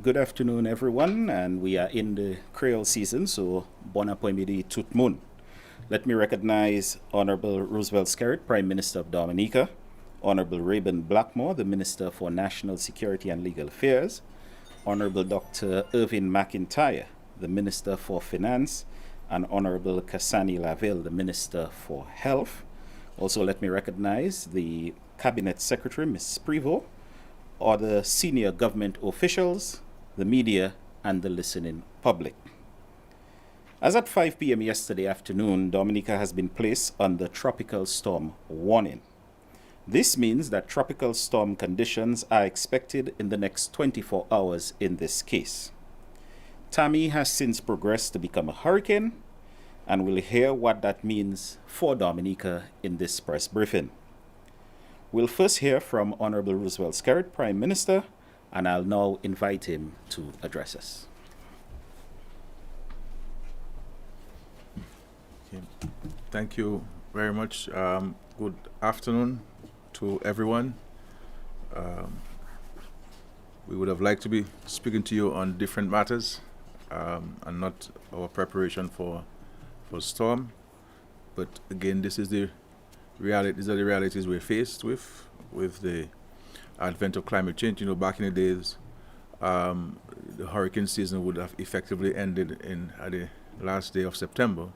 Good afternoon, everyone, and we are in the Creole season, so bon après-midi tout le monde. Let me recognize Honorable Roosevelt Skerritt, Prime Minister of Dominica, Honorable Rayburn Blackmore, the Minister for National Security and Legal Affairs, Honorable Dr. Irvin McIntyre, the Minister for Finance, and Honorable Kasani Laville, the Minister for Health. Also, let me recognize the Cabinet Secretary, Ms. Prevost, other senior government officials, the media, and the listening public. As at 5 p.m. yesterday afternoon, Dominica has been placed under tropical storm warning. This means that tropical storm conditions are expected in the next 24 hours in this case. Tammy has since progressed to become a hurricane, and we'll hear what that means for Dominica in this press briefing. We'll first hear from Honorable Roosevelt Skerritt, Prime Minister, and I'll now invite him to address us. Okay. Thank you very much. Good afternoon to everyone. We would have liked to be speaking to you on different matters and not our preparation for storm. But again, this is the reality. These are the realities we're faced with the advent of climate change. You know, back in the days, the hurricane season would have effectively ended at the last day of September.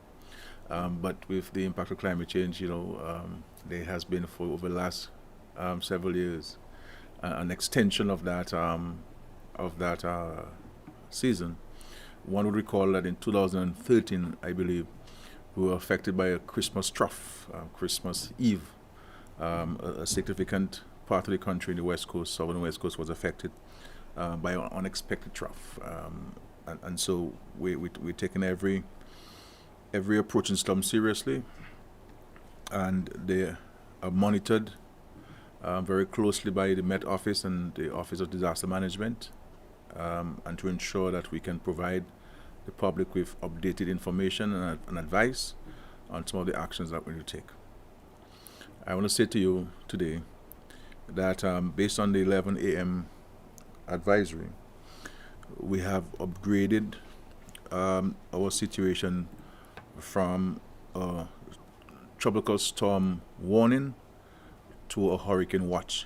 But with the impact of climate change, there has been for over the last several years an extension of that season. One would recall that in 2013, I believe, we were affected by a Christmas trough, Christmas Eve. A significant part of the country in the West Coast, southern West Coast, was affected by an unexpected trough. And so we're taking every approach in storm seriously, and they are monitored very closely by the Met Office and the Office of Disaster Management, and to ensure that we can provide the public with updated information and advice on some of the actions that we need to take. I want to say to you today that based on the 11 a.m. advisory, we have upgraded our situation from a tropical storm warning to a hurricane watch.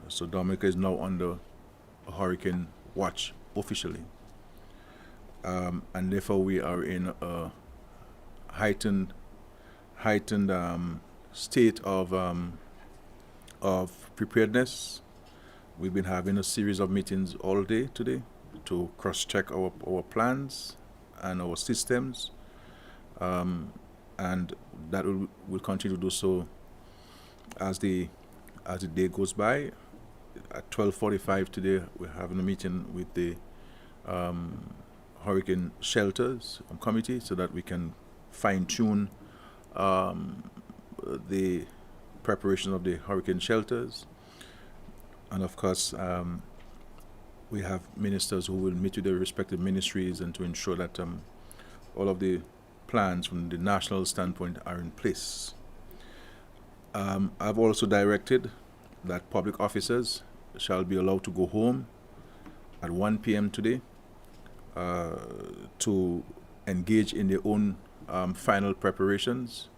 So Dominica is now under a hurricane watch officially. And therefore we are in a heightened state of preparedness. We've been having a series of meetings all day today to cross-check our plans and our systems, and that will continue to do so as the day goes by. At 12:45 today, we're having a meeting with the hurricane shelters committee so that we can fine-tune the preparation of the hurricane shelters. And of course, we have ministers who will meet with their respective ministries and to ensure that all of the plans from the national standpoint are in place. I've also directed that public officers shall be allowed to go home at 1 p.m. today to engage in their own final preparations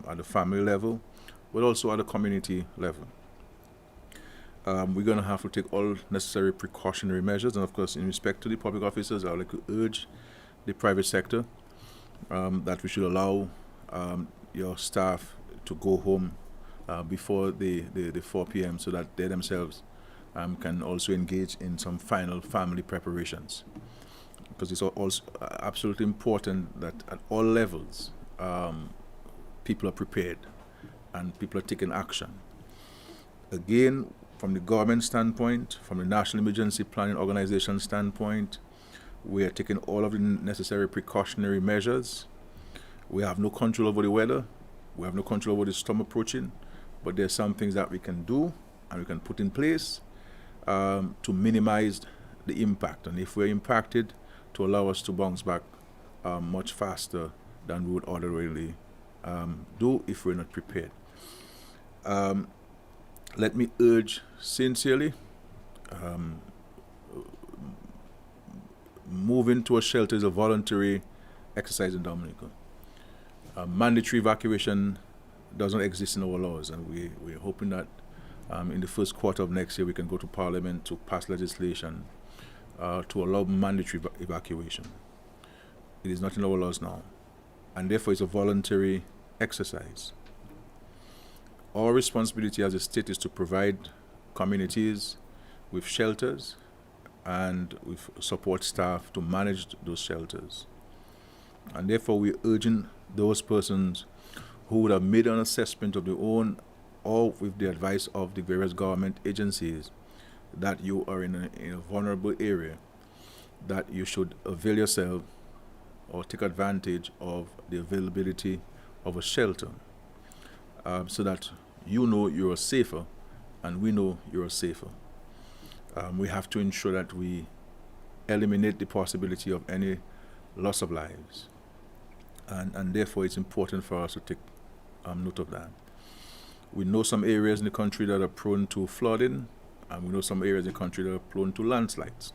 at the family level, but also at the community level. We're going to have to take all necessary precautionary measures, and of course, in respect to the public officers, I would like to urge the private sector that we should allow your staff to go home before the 4 p.m. so that they themselves can also engage in some final family preparations. Because it's also absolutely important that at all levels, people are prepared and people are taking action. Again, from the government standpoint, from the National Emergency Planning Organization standpoint, we are taking all of the necessary precautionary measures. We have no control over the weather. We have no control over the storm approaching, but there are some things that we can do and we can put in place to minimize the impact. And if we're impacted, to allow us to bounce back much faster than we would ordinarily do if we're not prepared. Let me urge sincerely moving to a shelter is a voluntary exercise in Dominica. Mandatory evacuation doesn't exist in our laws, and we're hoping that in the first quarter of next year we can go to Parliament to pass legislation to allow mandatory evacuation. It is not in our laws now, and therefore it's a voluntary exercise. Our responsibility as a state is to provide communities with shelters and with support staff to manage those shelters. And therefore we're urging those persons who would have made an assessment of their own or with the advice of the various government agencies that you are in a vulnerable area, that you should avail yourself or take advantage of the availability of a shelter, so that you know you're safer and we know you're safer. We have to ensure that we eliminate the possibility of any loss of lives, and therefore it's important for us to take note of that. We know some areas in the country that are prone to flooding, and we know some areas in the country that are prone to landslides,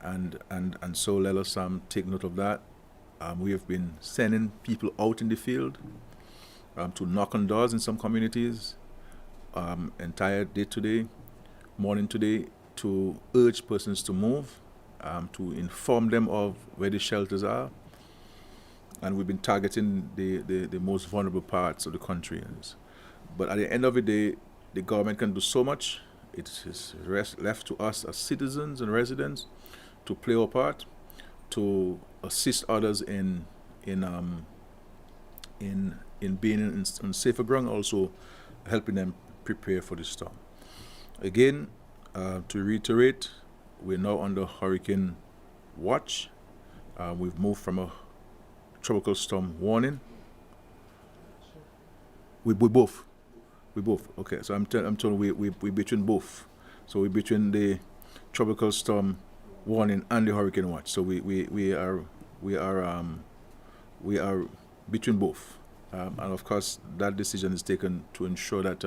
and so let us take note of that. We have been sending people out in the field to knock on doors in some communities, entire day today, morning today, to urge persons to move, to inform them of where the shelters are. And we've been targeting the most vulnerable parts of the country. But at the end of the day, the government can do so much. It is left to us as citizens and residents to play our part, to assist others in being on safer ground, also helping them prepare for the storm. Again, to reiterate, we're now under hurricane watch. We've moved from a tropical storm warning. We both. Okay, so I'm telling we between both. So we're between the tropical storm warning and the hurricane watch. So we are between both. And of course, that decision is taken to ensure that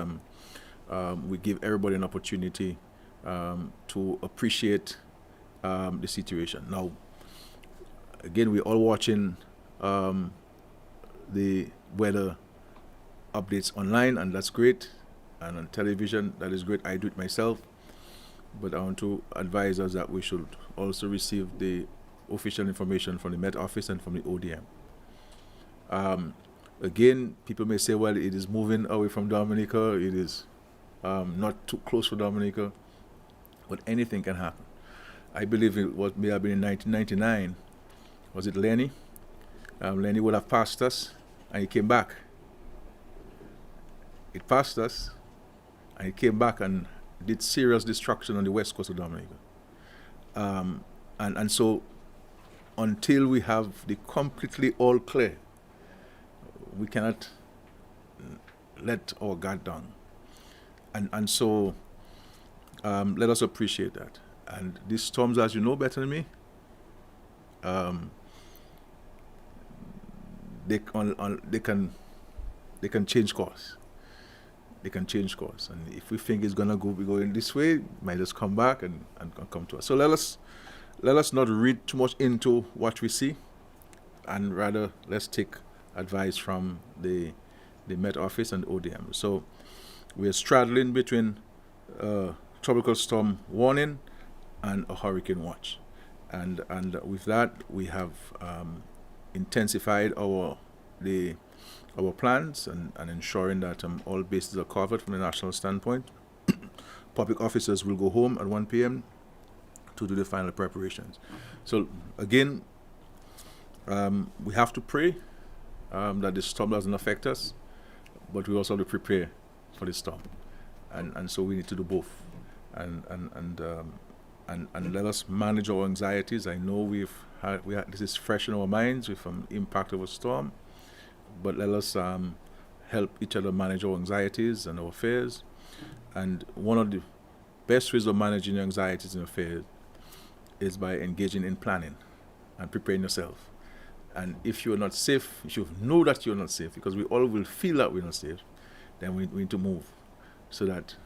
we give everybody an opportunity to appreciate the situation. Now, again, we're all watching the weather updates online, and that's great. And on television, that is great. I do it myself. But I want to advise us that we should also receive the official information from the Met Office and from the ODM. Again, people may say, well, it is moving away from Dominica. It is not too close for Dominica. But anything can happen. I believe it may have been in 1999. Was it Lenny? Lenny would have passed us, and he came back. It passed us, and he came back and did serious destruction on the west coast of Dominica. And so until we have the completely all clear, we cannot let our guard down. And so let us appreciate that. And these storms, as you know better than me, they can change course. They can change course, and if we think it's gonna be going this way, it might just come back and come to us. So let us not read too much into what we see, and rather let's take advice from the Met Office and ODM. So we're straddling between tropical storm warning and a hurricane watch, and with that we have intensified our plans and ensuring that all bases are covered from the national standpoint. Public officers will go home at 1 p.m. to do the final preparations. So again, we have to pray that the storm doesn't affect us, but we also have to prepare for the storm, and so we need to do both, and let us manage our anxieties. I know this is fresh in our minds with impact of a storm. But let us help each other manage our anxieties and our fears. And one of the best ways of managing your anxieties and your fears is by engaging in planning and preparing yourself. And if you're not safe, if you know that you're not safe, because we all will feel that we're not safe, then we need to move so that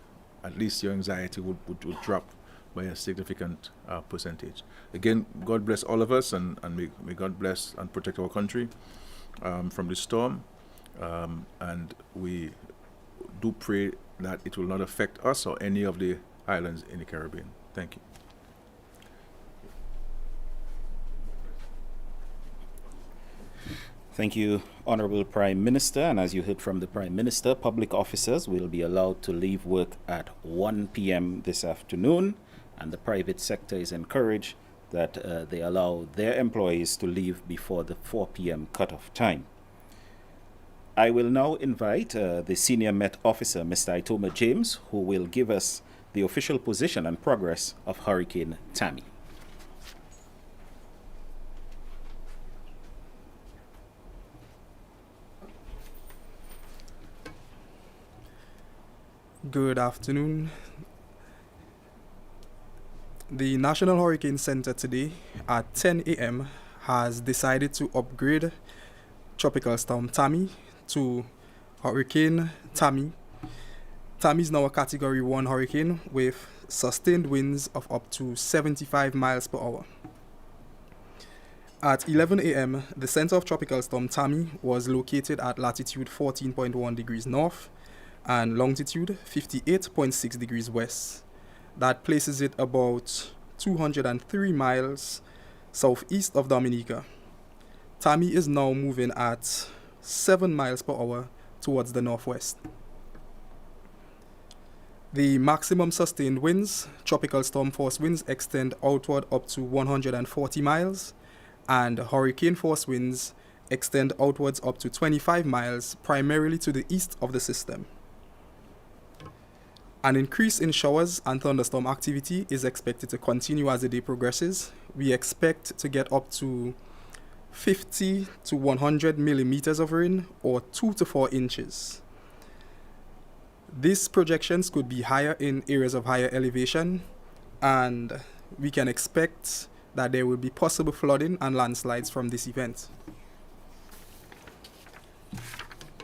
at least your anxiety would drop by a significant percentage. Again, God bless all of us, and may God bless and protect our country from the storm. And we do pray that it will not affect us or any of the islands in the Caribbean. Thank you. Thank you, Honorable Prime Minister. And as you heard from the Prime Minister, public officers will be allowed to leave work at 1 p.m. this afternoon, and the private sector is encouraged that they allow their employees to leave before the 4 p.m. cutoff time. I will now invite the Senior Met Officer, Mr. Itoma James, who will give us the official position and progress of Hurricane Tammy. Good afternoon. The National Hurricane Center today at 10 a.m. has decided to upgrade Tropical Storm Tammy to Hurricane Tammy. Tammy is now a Category 1 hurricane with sustained winds of up to 75 miles per hour. At 11 a.m., the center of Tropical Storm Tammy was located at latitude 14.1 degrees north and longitude 58.6 degrees west. That places it about 203 miles southeast of Dominica. Tammy is now moving at 7 miles per hour towards the northwest. The maximum sustained winds, tropical storm force winds, extend outward up to 140 miles, and hurricane force winds extend outwards up to 25 miles, primarily to the east of the system. An increase in showers and thunderstorm activity is expected to continue as the day progresses. We expect to get up to 50 to 100 millimeters of rain, or 2 to 4 inches. These projections could be higher in areas of higher elevation, and we can expect that there will be possible flooding and landslides from this event.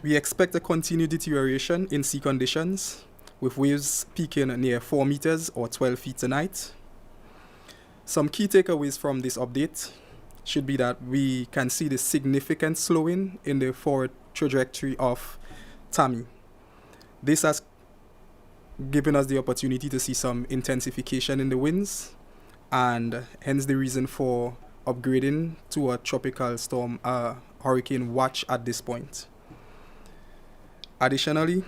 We expect a continued deterioration in sea conditions, with waves peaking near 4 meters or 12 feet tonight. Some key takeaways from this update should be that we can see the significant slowing in the forward trajectory of Tammy. This has given us the opportunity to see some intensification in the winds, and hence the reason for upgrading to a tropical storm, hurricane watch at this point. Additionally,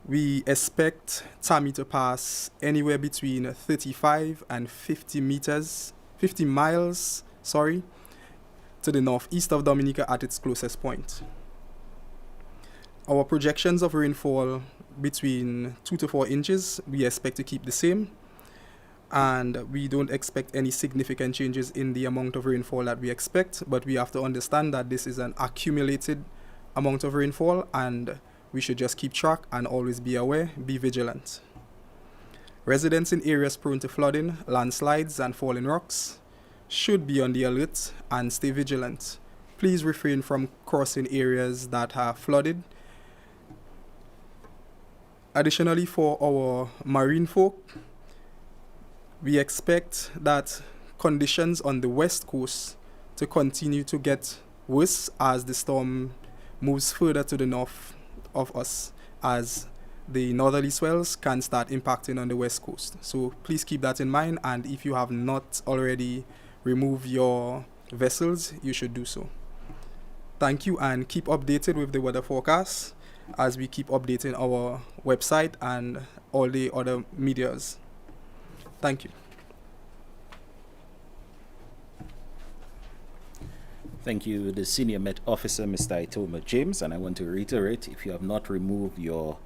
we expect Tammy to pass anywhere between 35 and 50 miles, to the northeast of Dominica at its closest point. Our projections of rainfall between 2 to 4 inches, we expect to keep the same, and we don't expect any significant changes in the amount of rainfall that we expect, but we have to understand that this is an accumulated amount of rainfall, and we should just keep track and always be aware, be vigilant. Residents in areas prone to flooding, landslides, and falling rocks should be on the alert and stay vigilant. Please refrain from crossing areas that are flooded. Additionally, for our marine folk, we expect that conditions on the west coast to continue to get worse as the storm moves further to the north of us, as the northerly swells can start impacting on the west coast. So please keep that in mind, and if you have not already removed your vessels, you should do so. Thank you, and keep updated with the weather forecast as we keep updating our website and all the other medias. Thank you. Thank you, the Senior Met Officer, Mr. Itoma James, and I want to reiterate, if you have not removed your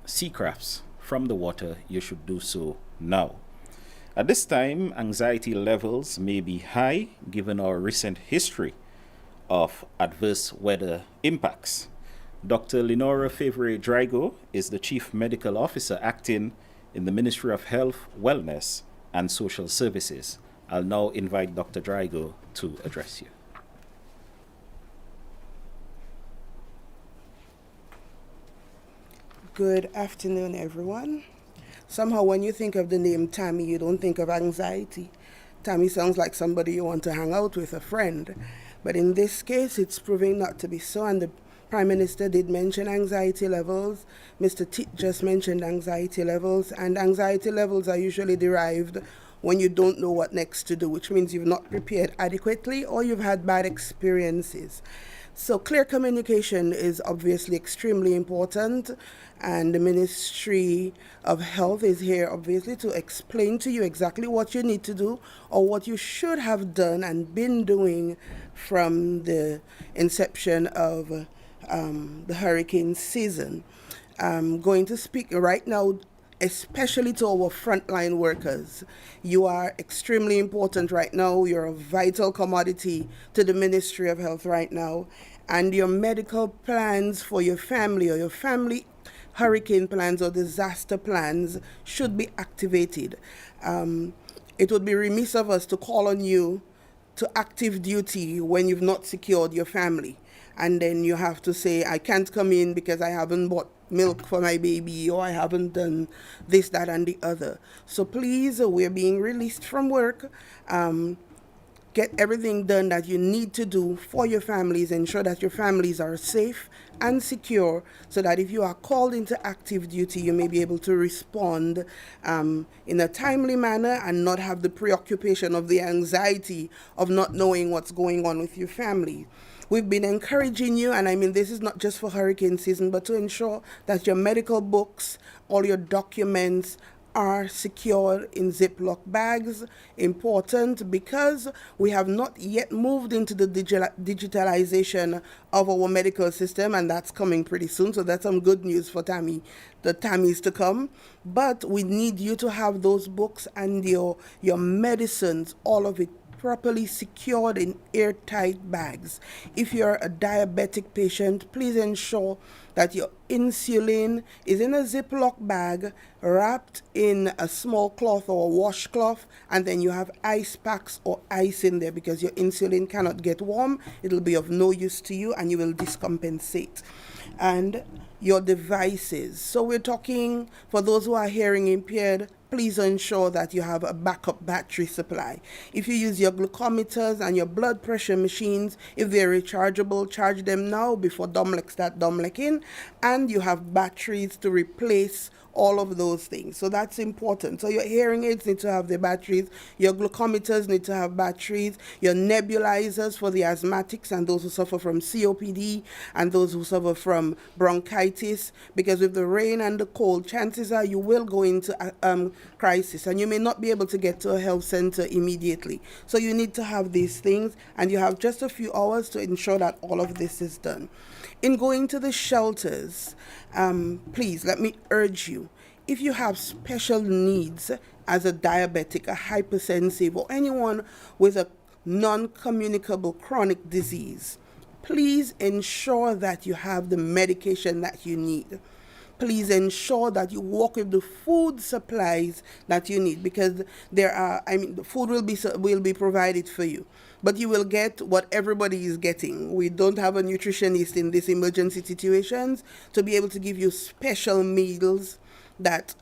sea crafts from the water, you should do so now. At this time, anxiety levels may be high given our recent history of adverse weather impacts. Dr. Lenora Favre-Drago is the Chief Medical Officer acting in the Ministry of Health, Wellness, and Social Services. I'll now invite Dr. Drago to address you. Good afternoon, everyone. Somehow when you think of the name Tammy, you don't think of anxiety. Tammy sounds like somebody you want to hang out with, a friend. But in this case, it's proving not to be so, and the Prime Minister did mention anxiety levels. Mr. Tit just mentioned anxiety levels, and anxiety levels are usually derived when you don't know what next to do, which means you've not prepared adequately or you've had bad experiences. So clear communication is obviously extremely important, and the Ministry of Health is here obviously to explain to you exactly what you need to do or what you should have done and been doing from the inception of the hurricane season. I'm going to speak right now especially to our frontline workers. You are extremely important right now. You're a vital commodity to the Ministry of Health right now. And your medical plans for your family or your family hurricane plans or disaster plans should be activated. It would be remiss of us to call on you to active duty when you've not secured your family. And then you have to say, I can't come in because I haven't bought milk for my baby, or I haven't done this, that, and the other. So please, we're being released from work. Get everything done that you need to do for your families. Ensure that your families are safe and secure so that if you are called into active duty, you may be able to respond in a timely manner and not have the preoccupation of the anxiety of not knowing what's going on with your family. We've been encouraging you, and I mean this is not just for hurricane season, but to ensure that your medical books, all your documents are secured in Ziploc bags. Important because we have not yet moved into the digitalization of our medical system, and that's coming pretty soon. So that's some good news for Tammy, the Tammys to come. But we need you to have those books and your medicines, all of it, properly secured in airtight bags. If you're a diabetic patient, please ensure that your insulin is in a Ziploc bag wrapped in a small cloth or a washcloth, and then you have ice packs or ice in there because your insulin cannot get warm. It'll be of no use to you and you will discompensate. And your devices. So we're talking for those who are hearing impaired, please ensure that you have a backup battery supply. If you use your glucometers and your blood pressure machines, if they're rechargeable, charge them now before Domlec start Domlecing, and you have batteries to replace all of those things. So that's important. So your hearing aids need to have the batteries, your glucometers need to have batteries, your nebulizers for the asthmatics and those who suffer from COPD and those who suffer from bronchitis, because with the rain and the cold, chances are you will go into crisis and you may not be able to get to a health center immediately. So you need to have these things, and you have just a few hours to ensure that all of this is done. In going to the shelters, please let me urge you, if you have special needs as a diabetic, a hypersensitive, or anyone with a non-communicable chronic disease, please ensure that you have the medication that you need. Please ensure that you walk with the food supplies that you need, because the food will be provided for you, but you will get what everybody is getting. We don't have a nutritionist in these emergency situations to be able to give you special meals that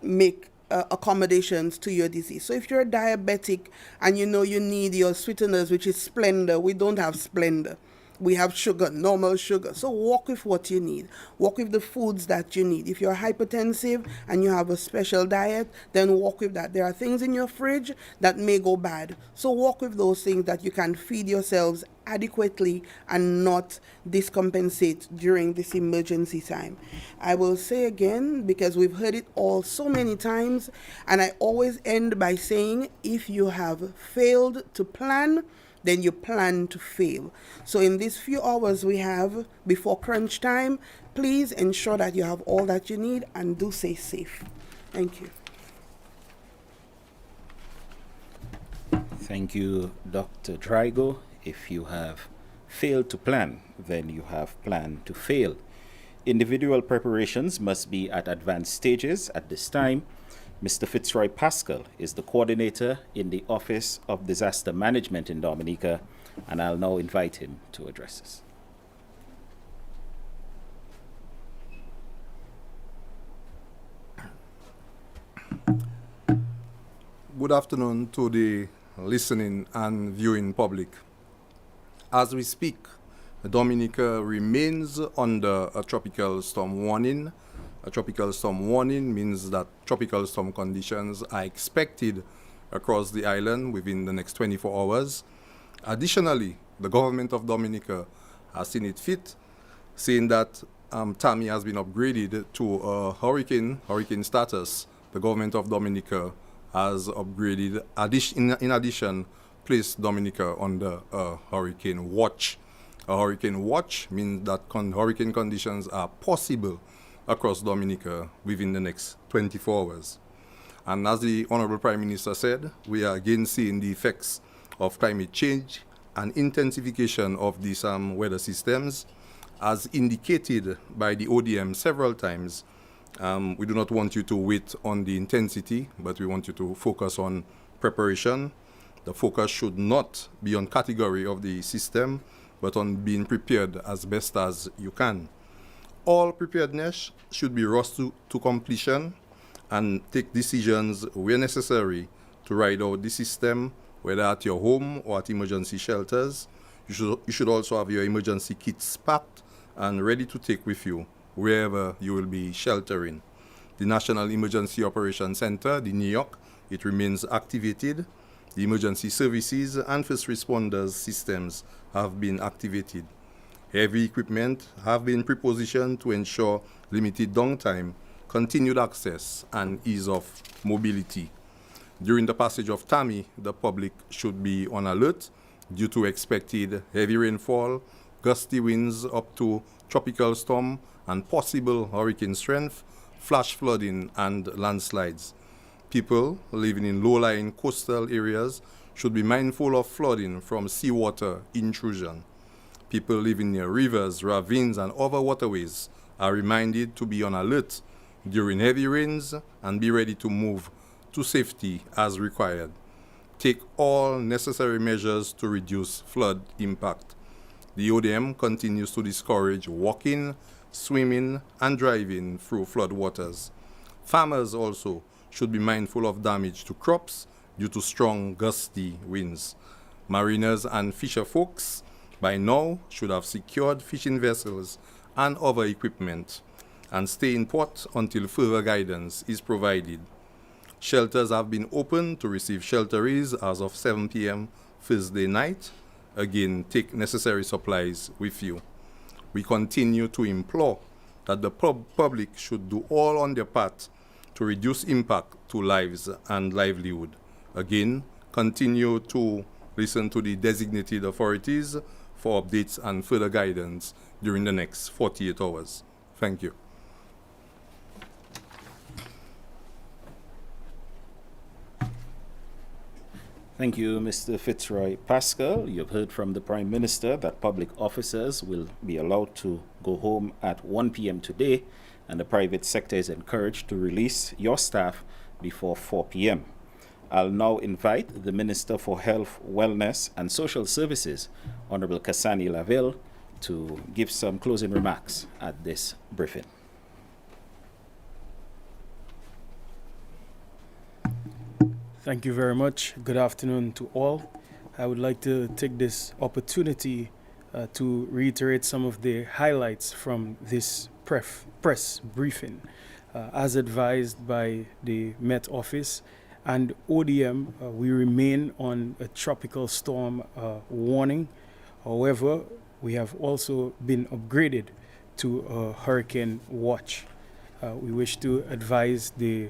make accommodations to your disease. So if you're a diabetic and you know you need your sweeteners, which is Splenda, we don't have Splenda. We have sugar, normal sugar. So walk with what you need. Walk with the foods that you need. If you're hypertensive and you have a special diet, then walk with that. There are things in your fridge that may go bad. So walk with those things that you can feed yourselves adequately and not discompensate during this emergency time. I will say again, because we've heard it all so many times, and I always end by saying, if you have failed to plan, then you plan to fail. So in these few hours we have before crunch time, please ensure that you have all that you need and do stay safe. Thank you. Thank you, Dr. Drygo. If you have failed to plan, then you have planned to fail. Individual preparations must be at advanced stages at this time. Mr. Fitzroy Pascal is the coordinator in the Office of Disaster Management in Dominica, and I'll now invite him to address us. Good afternoon to the listening and viewing public. As we speak, Dominica remains under a tropical storm warning. A tropical storm warning means that tropical storm conditions are expected across the island within the next 24 hours. Additionally, the government of Dominica has seen it fit, saying that Tammy has been upgraded to a hurricane status. The government of Dominica has upgraded, in addition, placed Dominica under a hurricane watch. A hurricane watch means that hurricane conditions are possible across Dominica within the next 24 hours. And as the Honorable Prime Minister said, we are again seeing the effects of climate change and intensification of these weather systems. As indicated by the ODM several times, we do not want you to wait on the intensity, but we want you to focus on preparation. The focus should not be on category of the system, but on being prepared as best as you can. All preparedness should be rushed to completion and take decisions where necessary to ride out the system, whether at your home or at emergency shelters. You should also have your emergency kits packed and ready to take with you wherever you will be sheltering. The National Emergency Operations Center, the New York, it remains activated. The emergency services and first responders systems have been activated. Heavy equipment have been prepositioned to ensure limited downtime, continued access, and ease of mobility. During the passage of Tammy, the public should be on alert due to expected heavy rainfall, gusty winds up to tropical storm, and possible hurricane strength, flash flooding, and landslides. People living in low-lying coastal areas should be mindful of flooding from seawater intrusion. People living near rivers, ravines, and other waterways are reminded to be on alert during heavy rains and be ready to move to safety as required. Take all necessary measures to reduce flood impact. The ODM continues to discourage walking, swimming, and driving through flood waters. Farmers also should be mindful of damage to crops due to strong gusty winds. Mariners and fisher folks by now should have secured fishing vessels and other equipment and stay in port until further guidance is provided. Shelters have been opened to receive shelterees as of 7 p.m. Thursday night. Again, take necessary supplies with you. We continue to implore that the public should do all on their part to reduce impact to lives and livelihood. Again, continue to listen to the designated authorities for updates and further guidance during the next 48 hours. Thank you. Thank you, Mr. Fitzroy Pascal. You've heard from the Prime Minister that public officers will be allowed to go home at 1 p.m. today, and the private sector is encouraged to release your staff before 4 p.m. I'll now invite the Minister for Health, Wellness and Social Services, Honorable Kasani Laville, to give some closing remarks at this briefing. Thank you very much. Good afternoon to all. I would like to take this opportunity to reiterate some of the highlights from this press briefing. As advised by the Met Office and ODM, we remain on a tropical storm warning. However, we have also been upgraded to a hurricane watch. We wish to advise the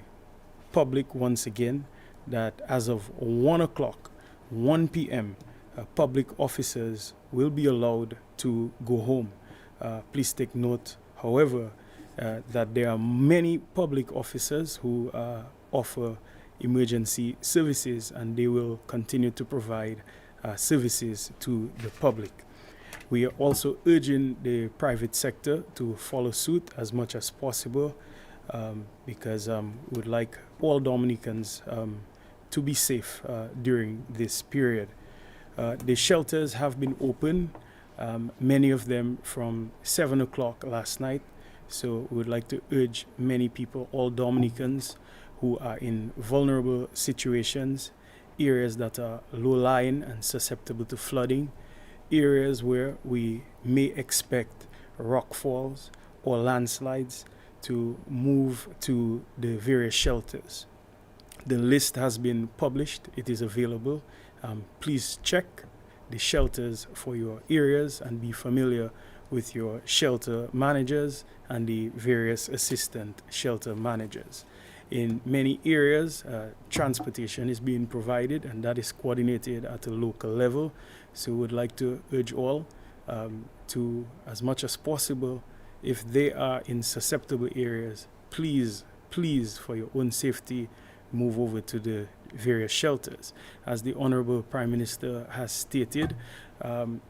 public once again that as of 1 p.m., public officers will be allowed to go home. Please take note, however, that there are many public officers who offer emergency services, and they will continue to provide services to the public. We are also urging the private sector to follow suit as much as possible, because we would like all Dominicans to be safe during this period. The shelters have been open, many of them from 7 o'clock last night. So we would like to urge many people, all Dominicans who are in vulnerable situations, areas that are low-lying and susceptible to flooding, areas where we may expect rockfalls or landslides, to move to the various shelters. The list has been published. It is available. Please check the shelters for your areas and be familiar with your shelter managers and the various assistant shelter managers. In many areas, transportation is being provided, and that is coordinated at a local level. So we would like to urge all to, as much as possible, if they are in susceptible areas, please, for your own safety, move over to the various shelters. As the Honorable Prime Minister has stated,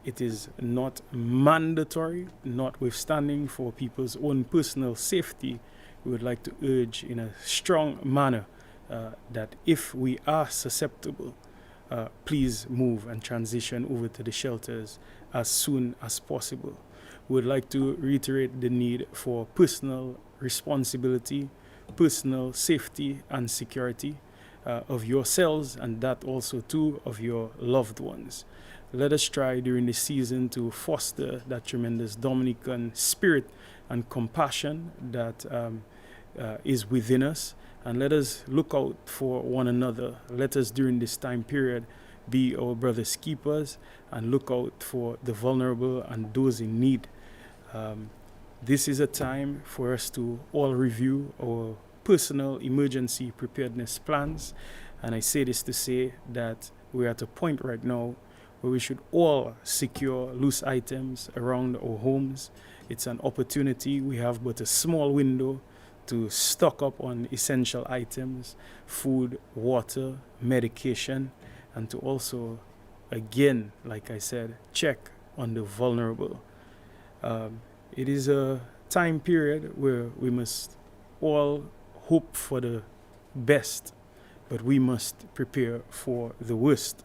it is not mandatory, notwithstanding for people's own personal safety. We would like to urge in a strong manner that if we are susceptible, please move and transition over to the shelters as soon as possible. We would like to reiterate the need for personal responsibility, personal safety and security of yourselves, and that also too of your loved ones. Let us try during the season to foster that tremendous Dominican spirit and compassion that is within us, and let us look out for one another. Let us during this time period be our brothers' keepers and look out for the vulnerable and those in need. This is a time for us to all review our personal emergency preparedness plans, and I say this to say that we're at a point right now where we should all secure loose items around our homes. It's an opportunity. We have but a small window to stock up on essential items, food, water, medication, and to also, again, like I said, check on the vulnerable. It is a time period where we must all hope for the best, but we must prepare for the worst.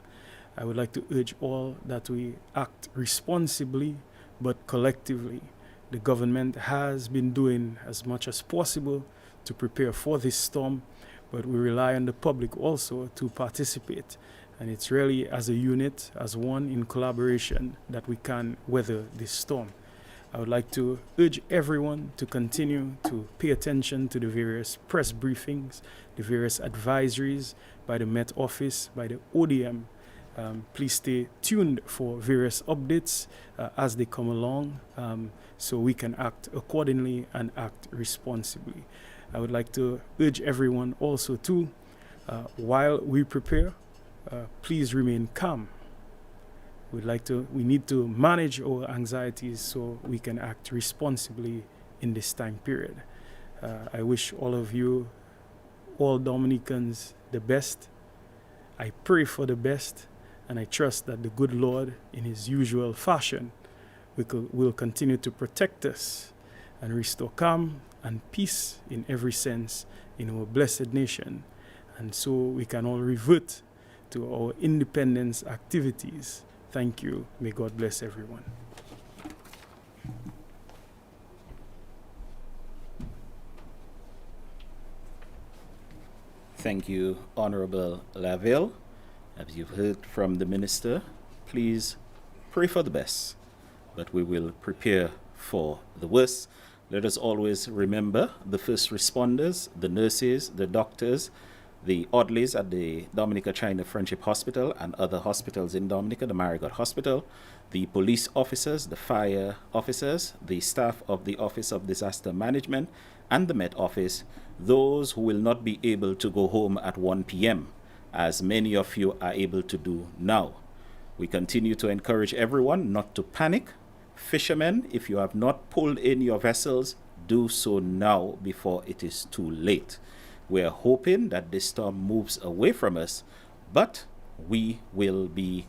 I would like to urge all that we act responsibly, but collectively. The government has been doing as much as possible to prepare for this storm, but we rely on the public also to participate. And it's really as a unit, as one in collaboration, that we can weather this storm. I would like to urge everyone to continue to pay attention to the various press briefings, the various advisories by the Met Office, by the ODM. Please stay tuned for various updates as they come along, so we can act accordingly and act responsibly. I would like to urge everyone also to, while we prepare, please remain calm. We need to manage our anxieties so we can act responsibly in this time period. I wish all of you, all Dominicans, the best. I pray for the best, and I trust that the good Lord, in his usual fashion, will continue to protect us and restore calm and peace in every sense in our blessed nation. And so we can all revert to our independence activities. Thank you. May God bless everyone. Thank you, Honorable Laville. As you've heard from the Minister, please pray for the best, but we will prepare for the worst. Let us always remember the first responders, the nurses, the doctors, the orderlies at the Dominica China Friendship Hospital and other hospitals in Dominica, the Marigot Hospital, the police officers, the fire officers, the staff of the Office of Disaster Management and the Met Office, those who will not be able to go home at 1 p.m., as many of you are able to do now. We continue to encourage everyone not to panic. Fishermen, if you have not pulled in your vessels, do so now before it is too late. We are hoping that this storm moves away from us, but we will be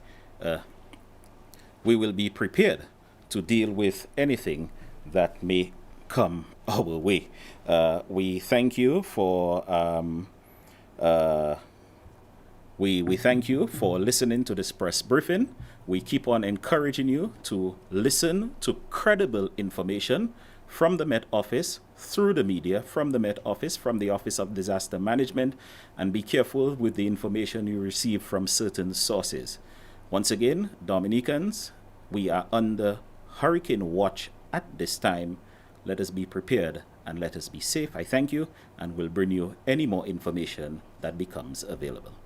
prepared to deal with anything that may come our way. We thank you for we thank you for listening to this press briefing. We keep on encouraging you to listen to credible information from the Met Office, through the media, from the Met Office, from the Office of Disaster Management, and be careful with the information you receive from certain sources. Once again, Dominicans, we are under hurricane watch at this time. Let us be prepared and let us be safe. I thank you and will bring you any more information that becomes available.